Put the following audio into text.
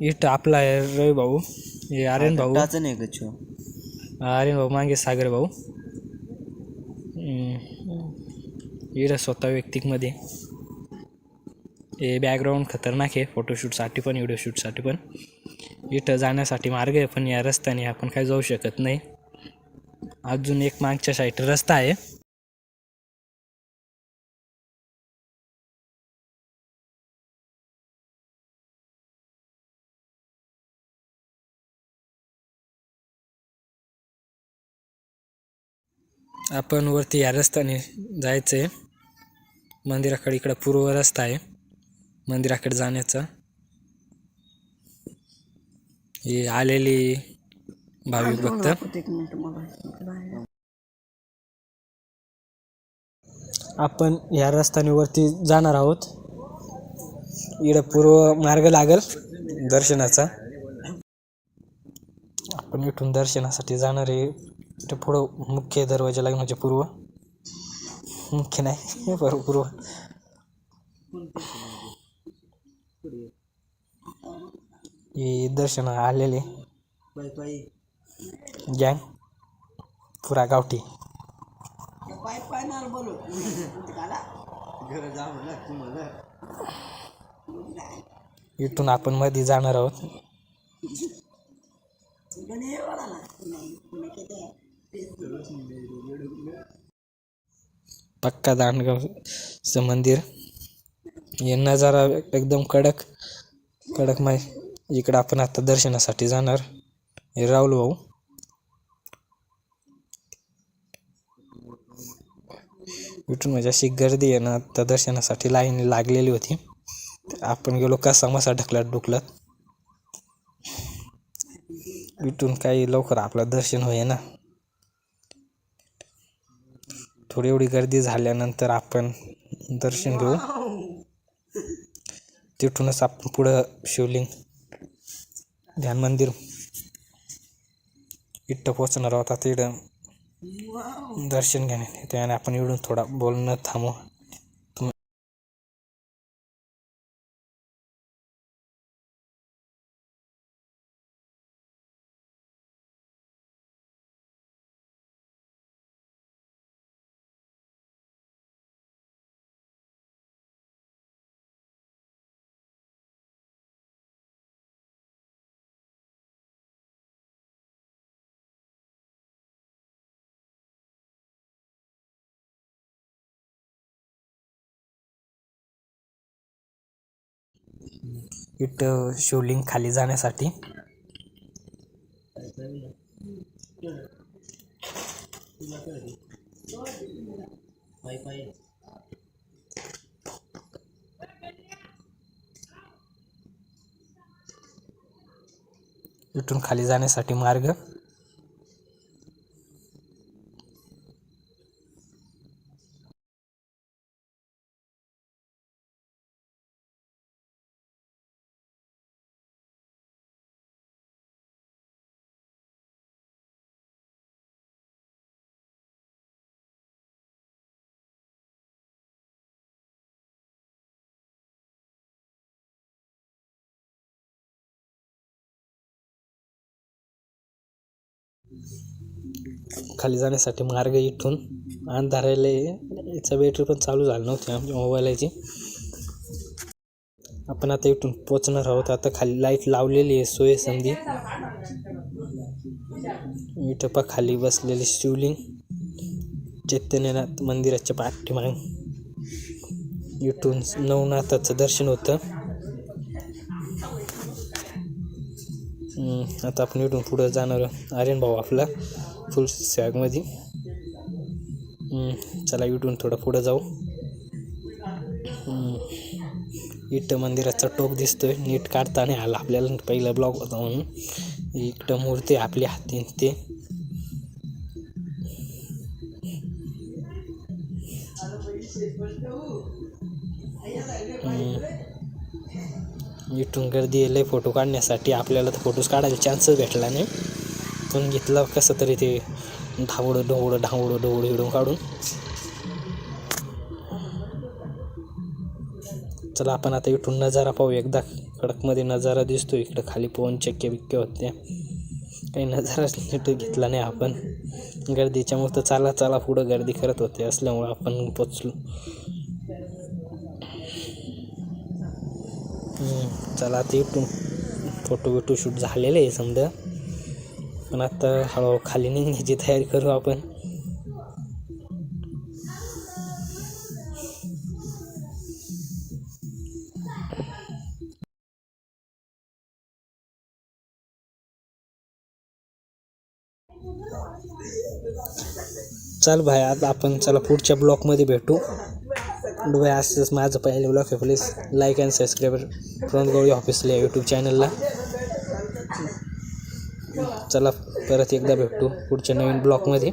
इथं आपला आहे रवी भाऊ, हे आर्यन भाऊ, नाही गच्छ आर्यन भाऊ मागे सागर भाऊ. इथं स्वतः व्यक्तिकमध्ये हे बॅकग्राऊंड खतरनाक आहे फोटोशूटसाठी पण व्हिडिओशूटसाठी पण. इथं जाण्यासाठी मार्ग आहे पण या रस्त्याने आपण काही जाऊ शकत नाही. अजून एक मागच्या साईड रस्ता आहे. आपण वरती या रस्त्याने जायचं आहे मंदिराकडे. इकडं पूर्व रस्ता आहे मंदिराकडे जाण्याचा. हे आलेली भाविक भक्त. आपण या रस्त्याने वरती जाणार आहोत. इकडं पूर्व मार्ग लागेल दर्शनाचा. आपण इथून दर्शनासाठी जाणार आहे. इथं पुढं मुख्य दरवाजा लागेल म्हणजे पूर्व, मुख्य नाही पूर्व. हे दर्शन आलेले गँग पुरा गावठी. इथून आपण मध्ये जाणार आहोत. पक्का दांडगावचं मंदिर. हे नजारा एकदम कडक माय. इकडं आपण आता दर्शनासाठी जाणार. हे राहुल भाऊ. इथून म्हणजे अशी गर्दी आहे ना, आता दर्शनासाठी लाईन लागलेली होती. आपण गेलो कसा मसा ढकलत. इथून काही लवकर आपलं दर्शन होई ना. थोडी एवढी गर्दी झाल्यानंतर आपण दर्शन घेऊ. तिथूनच आपण पुढं शिवलिंग ध्यान मंदिर इथं पोचणार आहोत. तिथं दर्शन घेणे त्याने आपण इकडून थोडा बोलणं थांबू. इथं शिवलिंग खाली जाण्यासाठी इथून खाली जाण्यासाठी मार्ग. खाली जाण्यासाठी मार्ग इथून. अंधाराला याचा बॅटरी पण चालू झाली नव्हती आमच्या मोबाईलची. आपण आता इथून पोचणार आहोत. आता खाली लाईट लावलेली आहे सोय संधी. इथं पण खाली बसलेले शिवलिंग चैतन्यनाथ मंदिराच्या पाठीमागे. इथून नवनाथाचं दर्शन होतं. आता आपण इथून पुढं जाणार. आर्यन भाऊ आपला फुल सॅगमध्ये. चला इथून थोडं पुढं जाऊ. इथं मंदिराचा टोक दिसतोय. नीट काढता नाही आला आपल्याला, पहिला ब्लॉग होता म्हणून. इकडं मूर्ती आपल्या हाती ते. इथून गर्दी लय फोटो काढण्यासाठी. आपल्याला तर फोटोज काढायला चान्सच भेटला नाही, पण घेतलं कसं तरी ते ढावडं हिडून काढून. चला आपण आता इथून नजारा पाहू एकदा. खडकमध्ये नजारा दिसतो. इकडं खाली पवन चक्क्या बिक्क्या होत्या. काही नजाराच नीट घेतला नाही आपण. गर्दीच्या मग तर चला पुढं गर्दी करत होते असल्यामुळं आपण पोचलो. चला ते इथून फोटो शूट झालेले आहे समजा. पण आता हळूहळू खाली निघण्याची तयारी करू आपण. चल भाई आता आपण चला पुढच्या ब्लॉकमध्ये भेटू. भाई असंच माझं पहिलं ब्लॉग आहे. Please like and subscribe from Gavli ऑफिसला यूट्यूब चॅनलला. चला परत एकदा भेटू पुढच्या नवीन ब्लॉगमध्ये.